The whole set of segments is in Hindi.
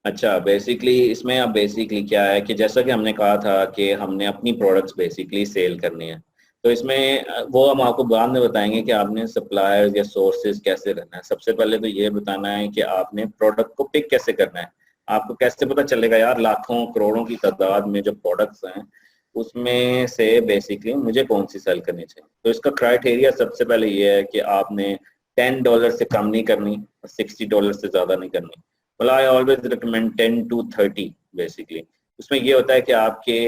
अच्छा, बेसिकली इसमें अब बेसिकली क्या है कि जैसा कि हमने कहा था कि हमने अपनी प्रोडक्ट्स बेसिकली सेल करनी है। तो इसमें वो हम आपको बाद में बताएंगे कि आपने सप्लायर्स या सोर्सेज कैसे करना है। सबसे पहले तो ये बताना है कि आपने प्रोडक्ट को पिक कैसे करना है। आपको कैसे पता चलेगा यार लाखों करोड़ों की तादाद में जो प्रोडक्ट्स हैं उसमें से बेसिकली मुझे कौन सी सेल करनी चाहिए। तो इसका क्राइटेरिया सबसे पहले ये है कि आपने $10 से कम नहीं करनी और $60 से ज़्यादा नहीं करनी। well I always recommend 10 to 30 basically. उसमें ये होता है कि आपके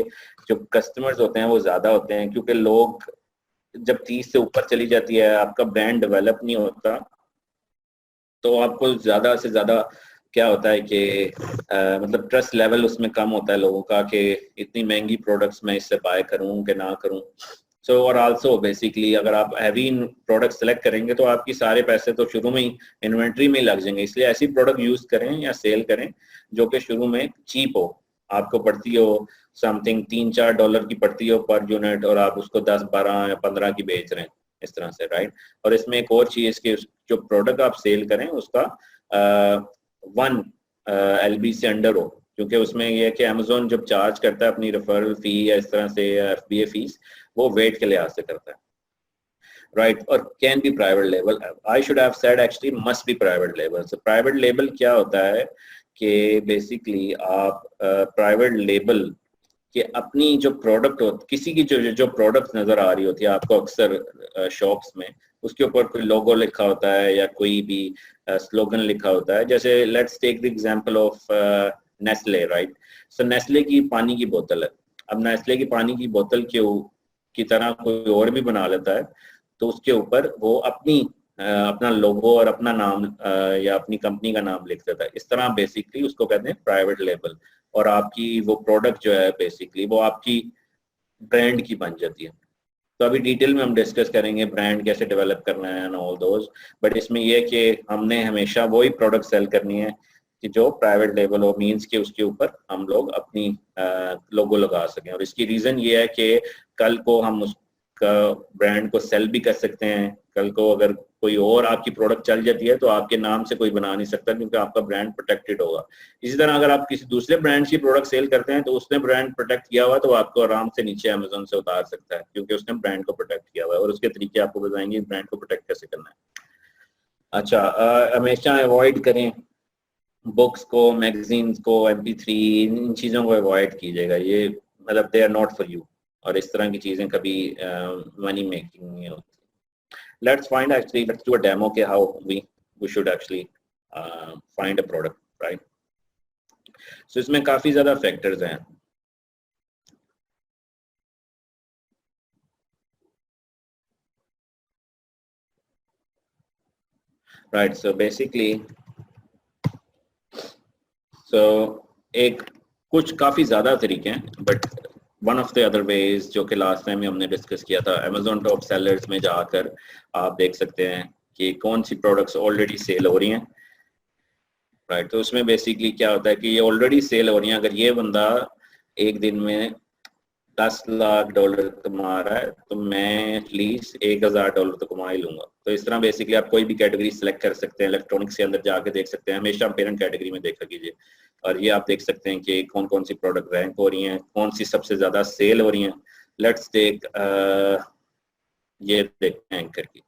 जो कस्टमर्स होते हैं वो ज्यादा होते हैं, क्योंकि लोग जब 30 से ऊपर चली जाती है आपका ब्रांड डेवलप नहीं होता, तो आपको ज्यादा से ज्यादा क्या होता है कि मतलब ट्रस्ट लेवल उसमें कम होता है लोगों का कि इतनी महंगी प्रोडक्ट्स मैं इससे बाय करूं कि ना करूं। सो और आल्सो बेसिकली अगर आप हैवी प्रोडक्ट सेलेक्ट करेंगे तो आपकी सारे पैसे तो शुरू में ही इन्वेंट्री में ही लग जाएंगे। इसलिए ऐसी प्रोडक्ट यूज करें या सेल करें जो कि शुरू में चीप हो, आपको पड़ती हो समथिंग $3-4 की पड़ती हो पर यूनिट और आप उसको 10, 12 या 15 की बेच रहे हैं इस तरह से, राइट। और इसमें एक और चीज कि जो प्रोडक्ट आप सेल करें उसका 1 LB से अंडर हो, क्योंकि उसमें यह है कि अमेजोन जब चार्ज करता है अपनी रेफरल फी या इस तरह से FBA फीस वो वेट के लिहाज से करता है, राइट। और can be private label, I should have said actually must be private label. So private label क्या होता है कि बेसिकली आप प्राइवेट लेबल कि अपनी जो प्रोडक्ट हो, किसी की जो प्रोडक्ट नजर आ रही होती है आपको अक्सर शॉप्स में, उसके ऊपर कोई लोगो लिखा होता है या कोई भी स्लोगन लिखा होता है। जैसे let's take the example of Nestle, right. So Nestle की पानी की बोतल है। अब नेस्ले की पानी की बोतल की तरह कोई और भी बना लेता है तो उसके ऊपर वो अपना लोगो और अपना नाम या अपनी कंपनी का नाम लिख देता है। इस तरह बेसिकली उसको कहते हैं प्राइवेट लेबल, और आपकी वो प्रोडक्ट जो है बेसिकली वो आपकी ब्रांड की बन जाती है। तो अभी डिटेल में हम डिस्कस करेंगे ब्रांड कैसे डेवलप करना है एंड ऑल दोज, बट इसमें ये कि हमने हमेशा वही प्रोडक्ट सेल करनी है कि जो प्राइवेट लेबल हो, मींस कि उसके ऊपर हम लोग अपनी लोगो लगा सकें। और इसकी रीजन ये है कि कल को हम उसका ब्रांड को सेल भी कर सकते हैं। कल को अगर कोई और आपकी प्रोडक्ट चल जाती है तो आपके नाम से कोई बना नहीं सकता, क्योंकि आपका ब्रांड प्रोटेक्टेड होगा। इसी तरह अगर आप किसी दूसरे ब्रांड की प्रोडक्ट सेल करते हैं तो उसने ब्रांड प्रोटेक्ट किया हुआ तो आपको आराम से नीचे अमेजोन से उतार सकता है, क्योंकि उसने ब्रांड को प्रोटेक्ट किया हुआ है। और उसके तरीके आपको बताएंगे ब्रांड को प्रोटेक्ट कैसे करना है। अच्छा, हमेशा अवॉइड करें बुक्स को, मैगजीन्स को, MP3, इन चीज़ों को अवॉइड कीजिएगा। ये मतलब they are not for you, और इस तरह की चीज़ें कभी मनी मेकिंग नहीं होती। let's do a demo के how we should actually find a product, right? So इसमें काफी ज्यादा फैक्टर्स हैं। राइट, सो बेसिकली एक कुछ काफी ज्यादा तरीके हैं, but one of the other ways जो कि लास्ट टाइम में हमने डिस्कस किया था, अमेजोन टॉप सेलर्स में जाकर आप देख सकते हैं कि कौन सी प्रोडक्ट्स ऑलरेडी सेल हो रही हैं, राइट। तो उसमें बेसिकली क्या होता है कि ये ऑलरेडी सेल हो रही हैं। अगर ये बंदा एक दिन में $10 लाख कमा रहा है तो मैं एटलीस्ट $1,000 तो कमा ही लूंगा। तो इस तरह बेसिकली आप कोई भी कैटेगरी सेलेक्ट कर सकते हैं। इलेक्ट्रॉनिक्स के अंदर जाके देख सकते हैं, हमेशा पेरेंट कैटेगरी में देखा कीजिए, और ये आप देख सकते हैं कि कौन कौन सी प्रोडक्ट रैंक हो रही हैं, कौन सी सबसे ज्यादा सेल हो रही हैं। लेट्स टेक ये देखते हैं एंकर की।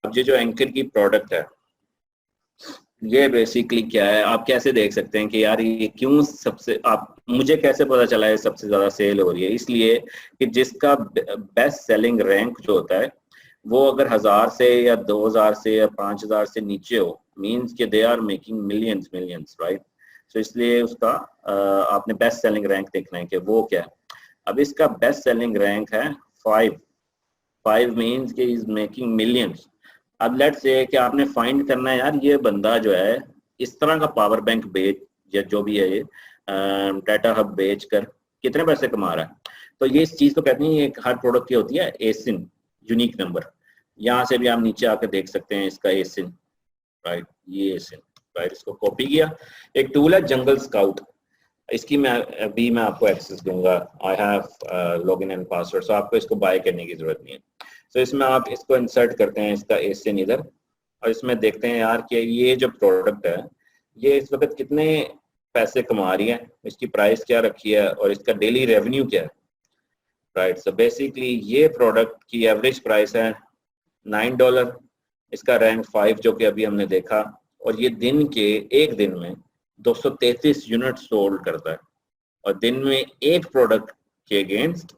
अब ये जो एंकर की प्रोडक्ट है ये बेसिकली क्या है, आप कैसे देख सकते हैं कि यार ये क्यों सबसे, आप मुझे कैसे पता चला है सबसे ज्यादा सेल हो रही है? इसलिए कि जिसका बेस्ट सेलिंग रैंक जो होता है वो अगर 1000 से या 2000 से या 5000 से नीचे हो, मींस कि they are making millions, right. So इसलिए उसका आपने बेस्ट सेलिंग रैंक देखना है कि वो क्या है। अब इसका बेस्ट सेलिंग रैंक है 5 मींस कि इज मेकिंग मिलियंस। अब लेट्स से कि आपने फाइंड करना है यार ये बंदा जो है इस तरह का पावर बैंक बेच या जो भी है ये डाटा हब बेच कर कितने पैसे कमा रहा है। तो ये इस चीज को कहते हैं, ये हर प्रोडक्ट की होती है एसिन, यूनिक नंबर। यहाँ से भी आप नीचे आकर देख सकते हैं इसका एसिन, राइट। ये एसिन, राइट, इसको कॉपी किया। एक टूल है जंगल स्काउट, इसकी मैं आपको एक्सेस दूंगा। I have login and password, so आपको इसको बाय करने की जरूरत नहीं है। तो इसमें आप इसको इंसर्ट करते हैं इसका एसिन इधर, और इसमें देखते हैं यार कि ये जो प्रोडक्ट है ये इस वक्त कितने पैसे कमा रही है, इसकी प्राइस क्या रखी है और इसका डेली रेवेन्यू क्या है, राइट। सो बेसिकली ये प्रोडक्ट की एवरेज प्राइस है $9, इसका रैंक 5 जो कि अभी हमने देखा, और ये एक दिन में 233 यूनिट सोल्ड करता है और दिन में एक प्रोडक्ट के अगेंस्ट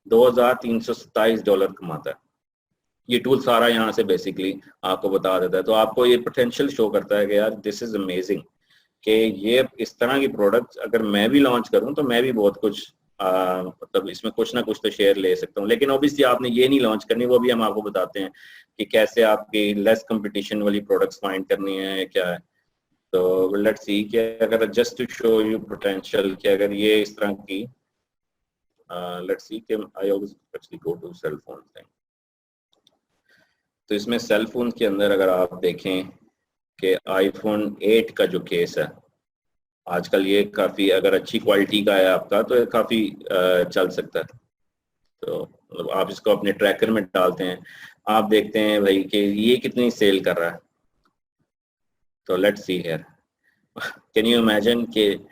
$2,327 कमाता है। ये टूल सारा यहाँ से बेसिकली आपको बता देता है, तो आपको ये पोटेंशियल शो करता है कि यार दिस इज अमेजिंग, कि ये इस तरह की प्रोडक्ट्स अगर मैं भी लॉन्च करूँ तो मैं भी बहुत कुछ मतलब इसमें कुछ ना कुछ तो शेयर ले सकता हूँ। लेकिन ऑब्वियसली आपने ये नहीं लॉन्च करनी, वो भी हम आपको बताते हैं कि कैसे आपकी लेस कंपटीशन वाली प्रोडक्ट्स फाइंड करनी है, क्या है। तो लेट्स सी कि अगर just to show you potential कि अगर ये इस तरह की लेट्स सी कि I always actually go to cell phone thing. तो इसमें सेल फोन के अंदर अगर आप देखें कि आईफोन 8 का जो केस है आजकल, ये काफ़ी अगर अच्छी क्वालिटी का है आपका तो ये काफ़ी चल सकता है। तो मतलब आप इसको अपने ट्रैकर में डालते हैं, आप देखते हैं भाई कि ये कितनी सेल कर रहा है। तो let's see here, can you imagine कि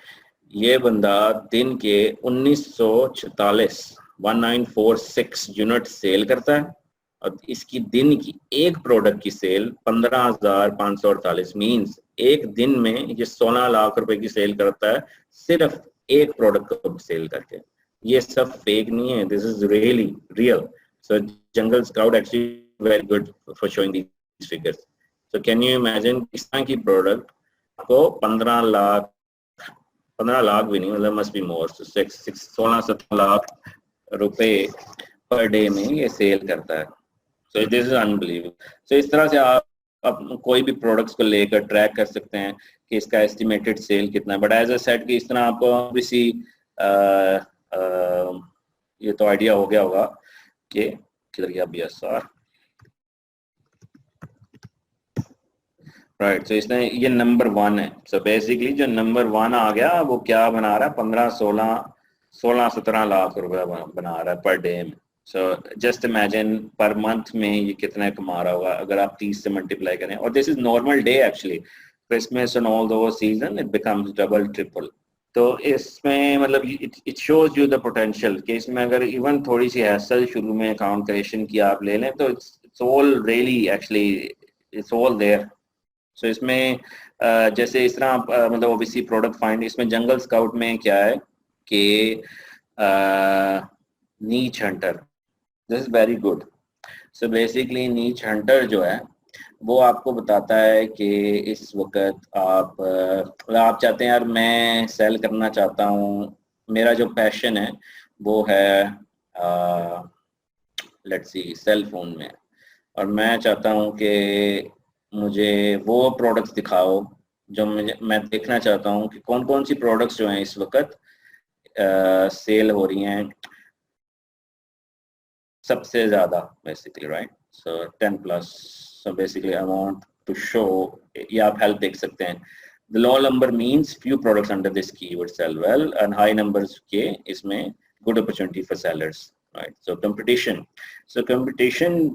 ये बंदा दिन के 1946 यूनिट सेल करता है और इसकी दिन की एक प्रोडक्ट की सेल 15,548 मीन्स एक दिन में ये 16 लाख रुपए की सेल करता है सिर्फ एक प्रोडक्ट को सेल करके। ये सब फेक नहीं है, this is really real. So jungle scout actually very good for showing these figures. So can you imagine इस तरह की प्रोडक्ट को 15 लाख भी नहीं, मतलब मस्ट बी मोर, 16-17 लाख रुपए पर डे में ये सेल करता है। So this is unbelievable. So इस तरह से आप कोई भी प्रोडक्ट्स को लेकर ट्रैक कर सकते हैं कि इसका एस्टिमेटेड सेल कितना है। बट एज अ सेट कि इस तरह आपको किसी ये तो आइडिया हो गया होगा कि किधर गया BSR, राइट। तो इसमें ये नंबर 1 है। सो बेसिकली जो नंबर 1 आ गया वो क्या बना रहा है, 15-16-17 लाख रुपए बना रहा है पर डे में। So just imagine per month में ये कितना कमा रहा होगा अगर आप 30 से मल्टीप्लाई करें, और this is normal day actually, Christmas and all those season it becomes double triple. तो इसमें मतलब it shows you the potential कि इसमें अगर इवन थोड़ी सी हैसल शुरू में अकाउंट क्रिएशन की आप ले लें तो it's all really actually it's all there. So इसमें जैसे इस तरह आप मतलब ओबीसी प्रोडक्ट फाइंड, इसमें जंगल स्काउट में क्या है कि नीच Hunter, this is very good. So basically नीच हंटर जो है वो आपको बताता है कि इस वक्त आप चाहते हैं यार मैं सेल करना चाहता हूँ, मेरा जो पैशन है वो है लेट्स सी सेल फोन में, और मैं चाहता हूँ कि मुझे वो प्रोडक्ट्स दिखाओ जो मैं देखना चाहता हूँ कि कौन कौन सी प्रोडक्ट्स जो हैं इस वक्त सेल हो रही हैं सबसे ज़्यादा basically, right. So 10+। So basically I want to show, ये आप हेल्प देख सकते हैं, the low number means few products under this keyword sell well and high numbers के इसमें good opportunity for sellers, right। so competition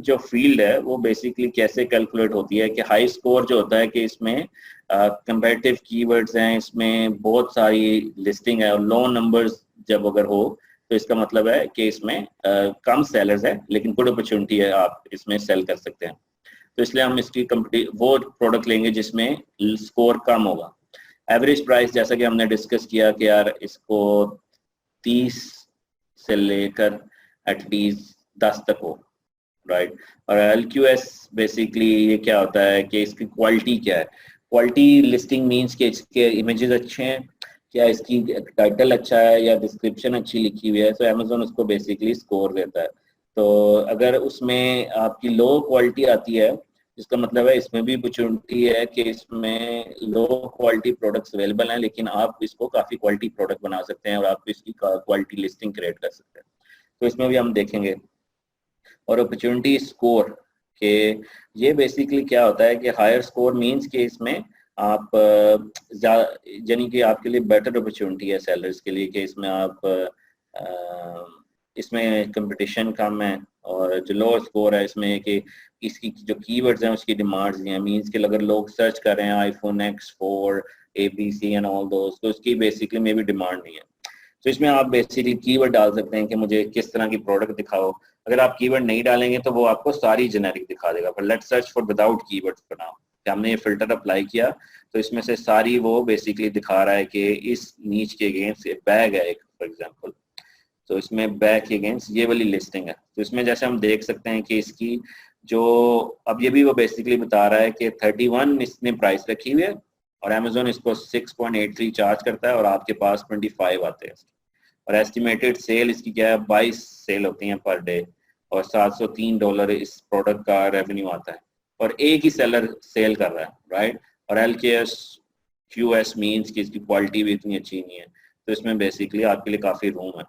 जो field है वो basically कैसे calculate होती है कि high score जो होता है कि इसमें competitive keywords हैं, इसमें बहुत सारी listing है, और low numbers जब अगर हो तो इसका मतलब है कि इसमें कम sellers है लेकिन good opportunity है, आप इसमें sell कर सकते हैं। तो इसलिए हम इसकी वो प्रोडक्ट लेंगे जिसमें स्कोर कम होगा। एवरेज प्राइस जैसा कि हमने डिस्कस किया कि यार इसको 30 से लेकर एटलीस्ट 10 तक हो, राइट। और LQS बेसिकली ये क्या होता है कि इसकी क्वालिटी क्या है, क्वालिटी लिस्टिंग मीन्स कि इसके इमेजेस अच्छे हैं, क्या इसकी टाइटल अच्छा है या डिस्क्रिप्शन अच्छी लिखी हुई है, तो अमेजोन उसको बेसिकली स्कोर देता है। तो अगर उसमें आपकी लो क्वालिटी आती है इसका मतलब है इसमें भी अपॉर्चुनिटी है कि इसमें लो क्वालिटी प्रोडक्ट्स अवेलेबल हैं, लेकिन आप इसको काफ़ी क्वालिटी प्रोडक्ट बना सकते हैं और आप इसकी क्वालिटी लिस्टिंग क्रिएट कर सकते हैं। तो इसमें भी हम देखेंगे। और अपॉर्चुनिटी स्कोर के ये बेसिकली क्या होता है कि हायर स्कोर मींस कि इसमें आप यानी कि आपके लिए बेटर अपॉर्चुनिटी है सेलर्स के लिए कि इसमें आप इसमें कंपटीशन कम है, और जो लोअर स्कोर है इसमें कि इसकी जो कीवर्ड्स हैं उसकी डिमांड्स हैं, मींस कि अगर लोग सर्च कर रहे हैं iPhone X4 ABC and all दोस, तो उसकी बेसिकली मे भी डिमांड नहीं है। तो इसमें आप बेसिकली कीवर्ड डाल सकते हैं कि मुझे किस तरह की प्रोडक्ट दिखाओ। अगर आप कीवर्ड नहीं डालेंगे तो वो आपको सारी जेनेरिक दिखा देगा। पर let's search for without keywords for now. हमने ये फिल्टर अप्लाई किया तो इसमें से सारी वो बेसिकली दिखा रहा है कि इस नीच के अगेंस्ट एक बैग है एक फॉर एग्जांपल, तो इसमें बैग के अगेंस्ट ये वाली लिस्टिंग है। तो इसमें जैसे हम देख सकते हैं कि इसकी जो अब ये भी वो बेसिकली बता रहा है कि 31 इसने प्राइस रखी हुई है और अमेजोन इसको 6.83 चार्ज करता है और आपके पास 25 आते हैं। और एस्टिमेटेड सेल इसकी क्या है, 22 सेल होती हैं पर डे और $703 इस प्रोडक्ट का रेवेन्यू आता है और एक ही सेलर सेल कर रहा है, राइट। और LKS QS मीन्स कि इसकी क्वालिटी भी इतनी अच्छी नहीं है। तो इसमें बेसिकली आपके लिए काफ़ी रूम है।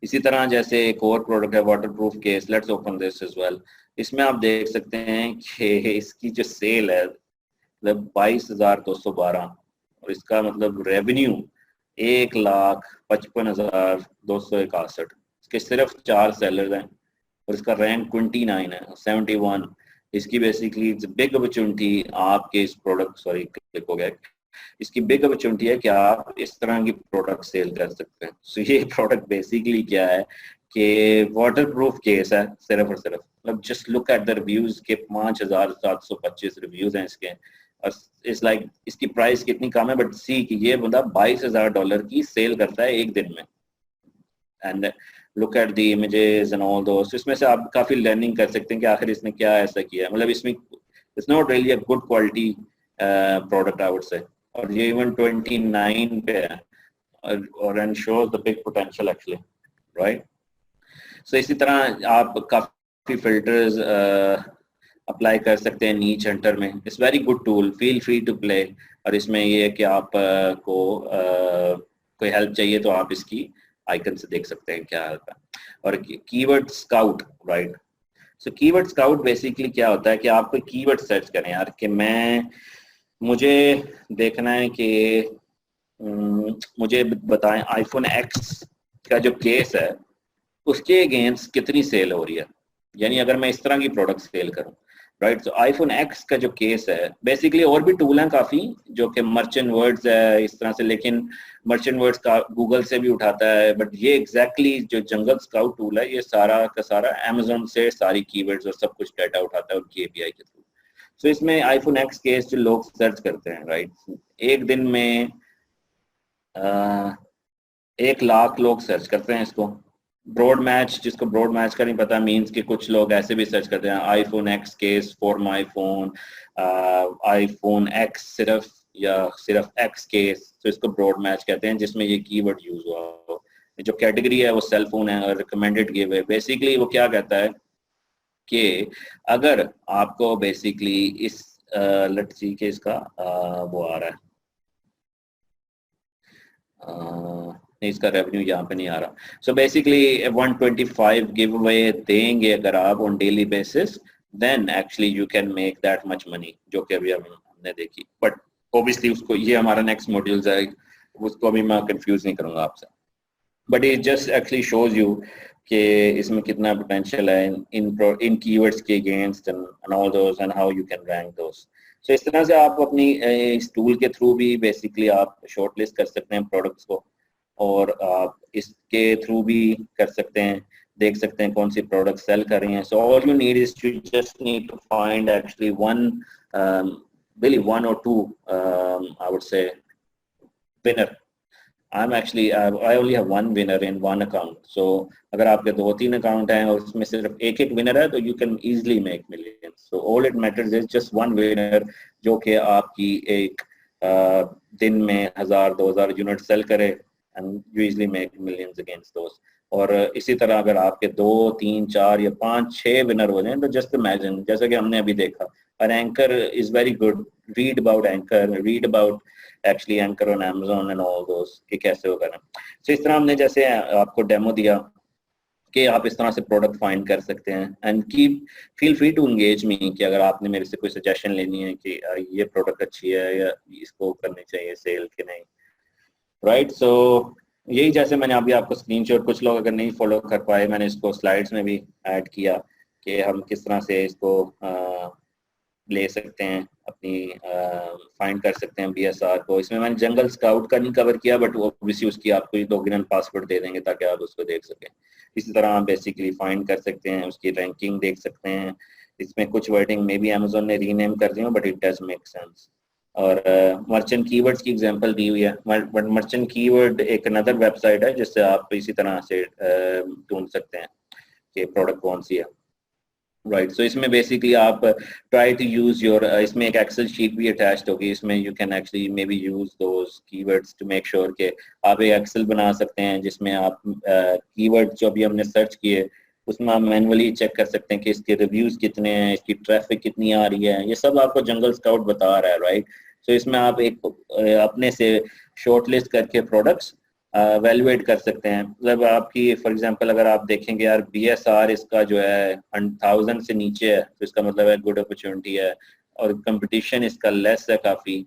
इसी तरह जैसे एक और प्रोडक्ट है waterproof case, let's open this as well. इसमें आप देख सकते हैं कि इसकी जो सेल है मतलब 22,212 और इसका मतलब रेवेन्यू 1,55,261। इसके सिर्फ 4 सेलर्स हैं और इसका रैंक 29 है, 71। इसकी बेसिकली बिग अपॉर्चुनिटी आपके इस प्रोडक्ट क्लिक हो गया। इसकी बिग अपॉर्चुनिटी है कि आप इस तरह की प्रोडक्ट सेल कर सकते हैं। सो ये प्रोडक्ट बेसिकली क्या है कि वाटर प्रूफ केस है सिर्फ और सिर्फ। मतलब just look at the reviews के 5,725 रिव्यूज हैं इसके और इट्स लाइक इसकी प्राइस कितनी कम है बट सी कि ये बंदा $22,000 की सेल करता है एक दिन में। And look at the images and all दोस। इसमें से आप काफी लर्निंग कर सकते हैं कि आखिर इसने क्या ऐसा किया। मतलब इसमें it's not really a good quality product I would say. और ये इवन 29 पे है और and shows the big potential actually, right. So इसी तरह आप काफी फिल्टर्स अप्लाई कर सकते हैं नीच हंटर में। It's very good tool, feel free to play. और इसमें ये है कि आप को कोई हेल्प चाहिए तो आप इसकी आइकन से देख सकते हैं क्या हेल्प है। और कीवर्ड स्काउट, राइट। सो कीवर्ड स्काउट बेसिकली क्या होता है कि आप कोई कीवर्ड सर्च करें यार कि मुझे देखना है कि मुझे बताएं आईफोन X का जो केस है उसके अगेंस्ट कितनी सेल हो रही है। यानी अगर मैं इस तरह की प्रोडक्ट सेल करूं, राइट। तो आईफोन X का जो केस है बेसिकली और भी टूल हैं काफ़ी जो कि मर्चेंट वर्ड्स है इस तरह से, लेकिन मर्चेंट वर्ड्स का गूगल से भी उठाता है। बट ये एग्जैक्टली जो जंगल स्काउट टूल है ये सारा का सारा अमेजोन से सारी कीवर्ड्स और सब कुछ डाटा उठाता है उनकी API के थ्रू। सो इसमें आईफोन X केस जो लोग सर्च करते हैं, राइट, एक दिन में 1,00,000 लोग सर्च करते हैं इसको। ब्रॉड मैच, जिसको ब्रॉड मैच का नहीं पता मींस कि कुछ लोग ऐसे भी सर्च करते हैं iPhone X case for my phone, iPhone X सिर्फ या सिर्फ X केस। तो इसको ब्रॉड मैच कहते हैं जिसमें ये कीवर्ड यूज हुआ हो। जो कैटेगरी है वो सेल फोन है और रिकमेंडेड गिव है। बेसिकली वो क्या कहता है कि अगर आपको बेसिकली इस लेट्स सी के इसका वो आ रहा है इसका रेवेन्यू यहाँ पे नहीं आ रहा। सो बेसिकली 125 गिव अवे देंगे अगर आप on daily basis, then actually you can make that much money, जो कि अभी हमने देखी। बट ऑब्वियसली उसको ये हमारा नेक्स्ट मॉड्यूल है, उसको अभी मैं कंफ्यूज नहीं करूंगा आपसे। But it just actually shows you कि इसमें कितना पोटेंशियल है इन कीवर्ड्स के against and all those and how you can rank those. So इस तरह से आप अपनी इस टूल के थ्रू भी बेसिकली आप शॉर्ट लिस्ट कर सकते हैं प्रोडक्ट्स को और आप इसके थ्रू भी कर सकते हैं, देख सकते हैं कौन सी प्रोडक्ट सेल कर रही हैं। So all you need is to just need to find actually really one or two I would say winner. I'm actually I only have one winner in one account. So अगर आपके 2-3 अकाउंट हैं और उसमें सिर्फ एक विनर है तो you can easily make millions. So all it matters is just one winner जो कि आपकी एक दिन में 1,000-2,000 यूनिट सेल करे and you easily make millions against those. और इसी तरह अगर आपके 2, 3, 4 या 5, 6 विनर हो जाएं तो जस्ट इमेजिन, जैसा कि हमने अभी देखा, और anchor is very good, read about anchor, read about actually anchor on Amazon and all दोस कि कैसे होगा ना। सो इस तरह हमने जैसे आपको डेमो दिया कि आप इस तरह से प्रोडक्ट फाइंड कर सकते हैं and keep feel free to engage me कि अगर आपने मेरे से कोई सजेशन लेनी है कि ये प्रोडक्ट अच्छी है या इसको करनी चाहिए सेल कि नहीं, राइट। सो यही जैसे मैंने अभी आपको स्क्रीनशॉट, कुछ लोग अगर नहीं फॉलो कर पाए मैंने इसको स्लाइड्स में भी ऐड किया कि हम किस तरह से इसको ले सकते हैं, अपनी फाइंड कर सकते हैं BSR को। इसमें मैंने जंगल स्काउट का नहीं कवर किया, बट वो ऑब्वियसली उसकी आपको लॉगिन पासवर्ड दे देंगे ताकि आप उसको देख सकें। इसी तरह आप बेसिकली फाइंड कर सकते हैं, उसकी रैंकिंग देख सकते हैं। इसमें कुछ वर्डिंग में भी अमेजोन ने रीनेम कर दी हो, but it does make sense. और मर्चेंट कीवर्ड्स की एग्जांपल दी हुई है, बट मर्चेंट कीवर्ड एक अनदर वेबसाइट है जिससे आप इसी तरह से ढूंढ सकते हैं कि प्रोडक्ट कौन सी है। राइट, सो इसमें बेसिकली आप ट्राई टू यूज योर, इसमें एक एक्सेल शीट भी अटैच्ड होगी, इसमें you can actually maybe use those keywords to make sure कि आप एक एक्सेल बना सकते हैं जिसमें आप कीवर्ड जो भी हमने सर्च किए उसमें आप मैनुअली चेक कर सकते हैं कि इसके रिव्यूज कितने हैं, इसकी ट्रैफिक कितनी आ रही है। ये सब आपको जंगल स्काउट बता रहा है। राइट, सो इसमें आप एक अपने से शॉर्ट लिस्ट करके प्रोडक्ट्स वैल्यूएट कर सकते हैं। मतलब आपकी फॉर एग्जांपल अगर आप देखेंगे यार BSR इसका जो है 1000 से नीचे है, तो इसका मतलब है गुड अपॉर्चुनिटी है, और कंपटीशन इसका लेस है काफ़ी।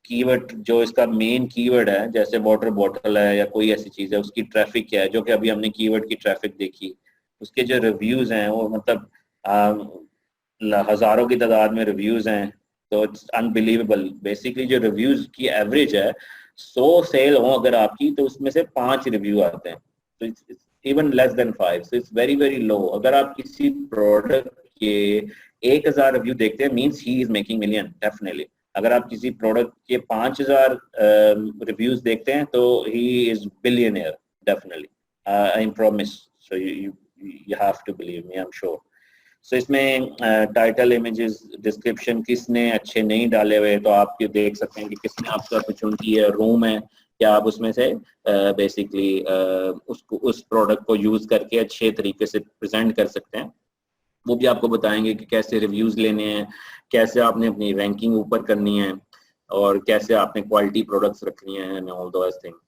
कीवर्ड जो इसका मेन कीवर्ड है जैसे वाटर बॉटल है या कोई ऐसी चीज़ है, उसकी ट्रैफिक क्या है, जो कि अभी हमने कीवर्ड की ट्रैफिक देखी, उसके जो रिव्यूज़ हैं वो मतलब हज़ारों की तादाद में रिव्यूज़ हैं, तो इट्स अनबिलीवेबल। बेसिकली जो रिव्यूज़ की एवरेज है 100 सेल हो अगर आपकी, तो उसमें से 5 रिव्यू आते हैं, तो it's even less than 5, so it's very very low. अगर आप किसी प्रोडक्ट के 1000 रिव्यू देखते हैं, means he is making million definitely. अगर आप किसी प्रोडक्ट के 5000 रिव्यूज देखते हैं तो he is billionaire definitely, I promise. So you have to believe me, I'm sure. सो इसमें टाइटल, इमेजेस, डिस्क्रिप्शन किसने अच्छे नहीं डाले हुए, तो आप ये देख सकते हैं कि किसने आपका अपॉर्चुनिटी है, रूम है, क्या आप उसमें से बेसिकली उसको उस प्रोडक्ट को यूज करके अच्छे तरीके से प्रेजेंट कर सकते हैं। वो भी आपको बताएंगे कि कैसे रिव्यूज लेने हैं, कैसे आपने अपनी रैंकिंग ऊपर करनी है, और कैसे आपने क्वालिटी प्रोडक्ट्स रखनी है एंड ऑल दोस थिंग्स।